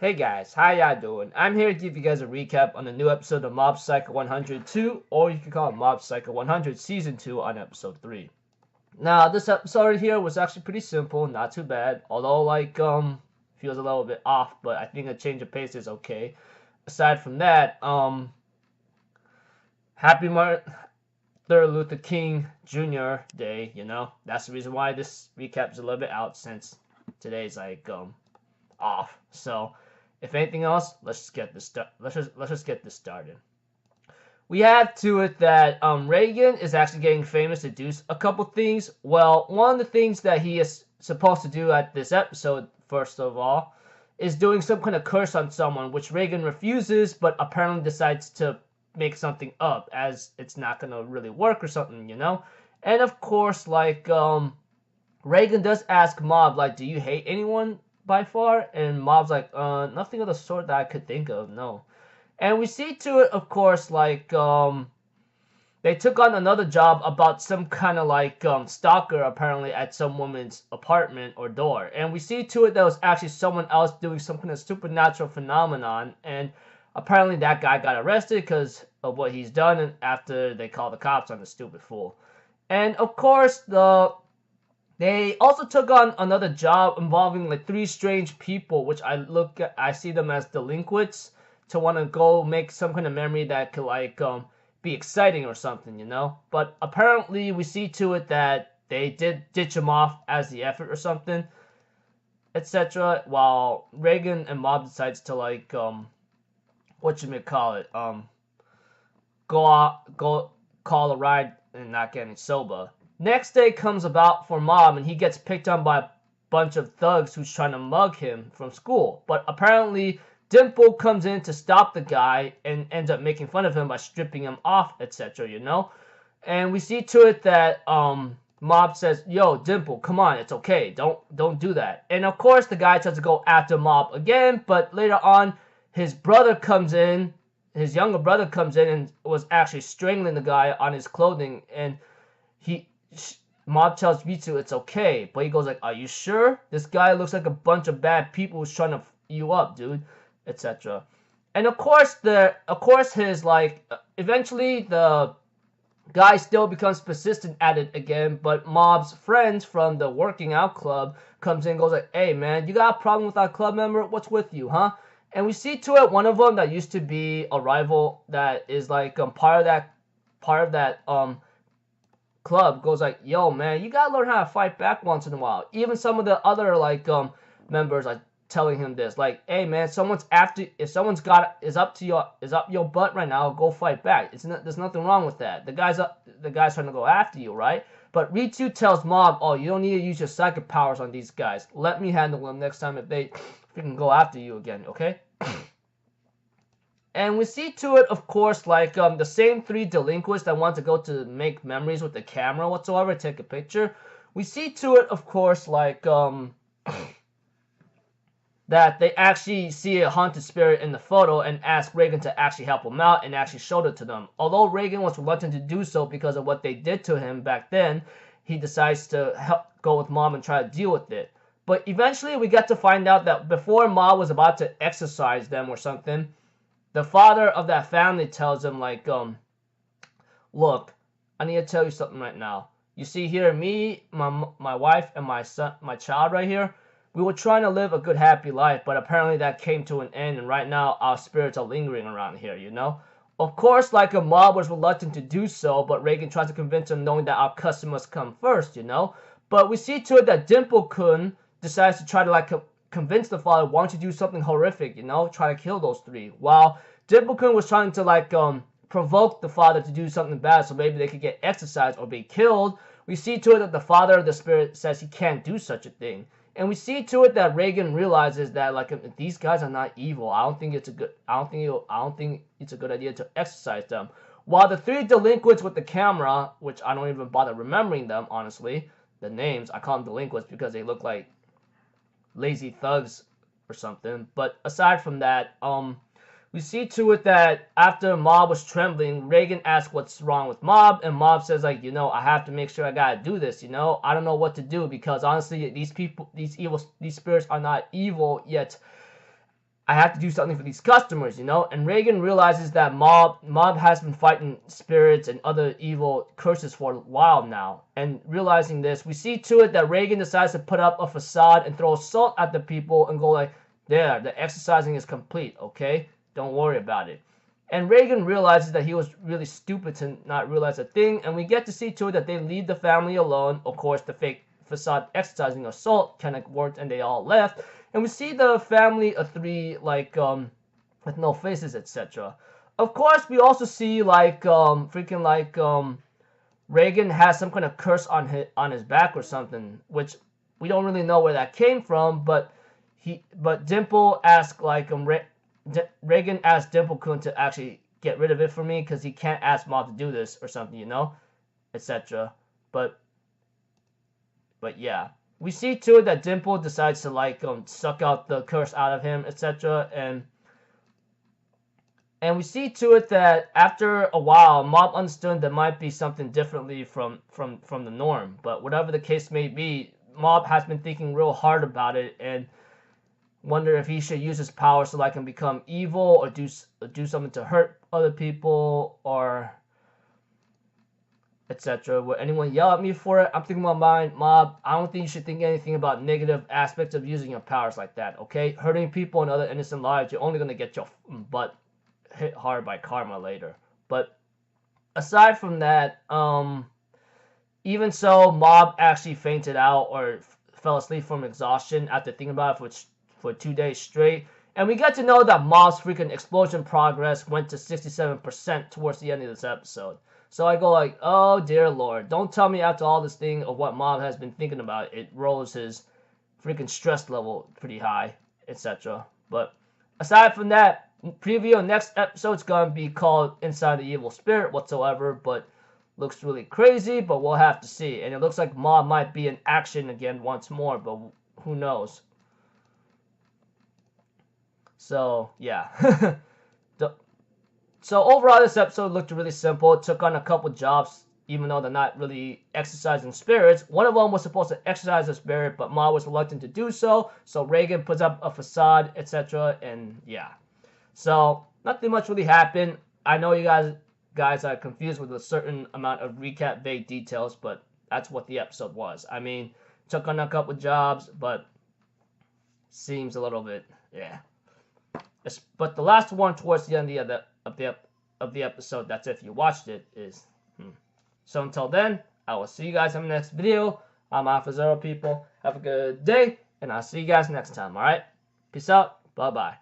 Hey guys, how y'all doing? I'm here to give you guys a recap on the new episode of Mob Psycho 102, or you can call it Mob Psycho 100 Season 2 on Episode 3. Now, this episode here was actually pretty simple, not too bad, although, feels a little bit off, but I think a change of pace is okay. Aside from that, happy Martin Luther King Jr. Day, that's the reason why this recap is a little bit out, since today's, off. So, if anything else, let's just get this started. We have to it that Reagan is actually getting famous to do a couple things. Well, one of the things that he is supposed to do at this episode, first of all, is doing some kind of curse on someone, which Reagan refuses, but apparently decides to make something up, as it's not gonna really work or something. And of course, Reagan does ask Mob, do you hate anyone by far? And Mob's like, nothing of the sort that I could think of, no. And we see to it, of course, they took on another job about some kind of stalker apparently at some woman's apartment or door. And we see to it that was actually someone else doing some kind of supernatural phenomenon. And apparently that guy got arrested because of what he's done, and after they call the cops on the stupid fool. And of course, they also took on another job involving three strange people, which I see them as delinquents, to want to go make some kind of memory that could be exciting or something. But apparently we see to it that they did ditch him off as the effort or something, etc. While Reagan and Mob decides to go call a ride and not getting sober. Next day comes about for Mob, and he gets picked on by a bunch of thugs who's trying to mug him from school. But apparently Dimple comes in to stop the guy and ends up making fun of him by stripping him off, etc. And we see to it that Mob says, "Yo, Dimple, come on, it's okay. Don't do that." And of course the guy tries to go after Mob again, but later on his brother comes in, his younger brother comes in and was actually strangling the guy on his clothing, and Mob tells Ritsu it's okay, but he goes "Are you sure? This guy looks like a bunch of bad people who's trying to f you up, dude," etc. And of course, eventually the guy still becomes persistent at it again, but Mob's friends from the working out club comes in and goes "Hey man, you got a problem with our club member? What's with you, huh?" And we see to it one of them that used to be a rival that is part of that club goes "Yo man, you gotta learn how to fight back once in a while." Even some of the other members are telling him this, "Hey man, if someone's is up your butt right now, go fight back. There's nothing wrong with that. The guy's trying to go after you, right?" But Ritsu tells Mob, "Oh, you don't need to use your psychic powers on these guys. Let me handle them next time if they can go after you again, okay?" And we see to it, of course, the same three delinquents that want to go to make memories with the camera whatsoever, take a picture. We see to it, of course, that they actually see a haunted spirit in the photo and ask Reagan to actually help them out and actually showed it to them. Although Reagan was reluctant to do so because of what they did to him back then, he decides to go with Mom and try to deal with it. But eventually we get to find out that before Mom was about to exorcise them or something, the father of that family tells him "Look, I need to tell you something right now. You see here, me, my wife, and my son, my child right here, we were trying to live a good, happy life, but apparently that came to an end, and right now our spirits are lingering around here. Of course, a Mob was reluctant to do so, but Reagan tries to convince him, knowing that our customers come first. But we see to it that Dimple-kun decides to try to convince the father, "Why don't you do something horrific, try to kill those three," while Dimple-kun was trying to provoke the father to do something bad so maybe they could get exorcised or be killed. We see to it that the father of the spirit says he can't do such a thing. And we see to it that Reagan realizes that if these guys are not evil, I don't think it's a good idea to exorcise them. While the three delinquents with the camera, which I don't even bother remembering them, honestly, the names, I call them delinquents because they look like lazy thugs or something. But aside from that, we see to it that after Mob was trembling, Reagan asks what's wrong with Mob, and Mob says I have to make sure I gotta do this. I don't know what to do because honestly, these spirits are not evil yet. I have to do something for these customers, you know? And Reigen realizes that Mob has been fighting spirits and other evil curses for a while now. And realizing this, we see to it that Reigen decides to put up a facade and throw salt at the people and go like, there, the exercising is complete, okay? Don't worry about it. And Reigen realizes that he was really stupid to not realize a thing, and we get to see to it that they leave the family alone. Of course, the fake facade exercising assault kind of worked and they all left. And we see the family of 3 like with no faces, etc. Of course, we also see like Reigen has some kind of curse on his back or something, which we don't really know where that came from. But Dimple asked like Reigen asked Dimple-kun to actually get rid of it for me because he can't ask Mob to do this or something, you know, etc. But yeah. We see to it that Dimple decides to like suck out the curse out of him, etc. And we see to it that after a while, Mob understood there might be something differently from the norm. But whatever the case may be, Mob has been thinking real hard about it and wonder if he should use his power so I can become evil or do something to hurt other people or etc. Will anyone yell at me for it? I'm thinking about mine, Mob. I don't think you should think anything about negative aspects of using your powers like that, okay? Hurting people and other innocent lives, you're only going to get your butt hit hard by karma later. But aside from that, even so, Mob actually fainted out or fell asleep from exhaustion after thinking about it for 2 days straight. And we get to know that Mob's freaking explosion progress went to 67% towards the end of this episode. So I go like, oh dear lord, don't tell me after all this thing of what Mob has been thinking about, it rolls his freaking stress level pretty high, etc. But aside from that, preview of next episode's gonna be called Inside the Evil Spirit whatsoever, but looks really crazy, but we'll have to see. And it looks like Mob might be in action again once more, but who knows. So, yeah. So overall, this episode looked really simple. It took on a couple jobs, even though they're not really exercising spirits. One of them was supposed to exercise a spirit, but Ma was reluctant to do so. So Reigen puts up a facade, etc. And yeah. So nothing much really happened. I know you guys are confused with a certain amount of recap vague details, but that's what the episode was. I mean, took on a couple jobs, but seems a little bit, yeah. But the last one towards the end of the episode, that's if you watched it, is So until then, I will see you guys in the next video. I'm Alpha Zero, people. Have a good day, and I'll see you guys next time, alright? Peace out. Bye-bye.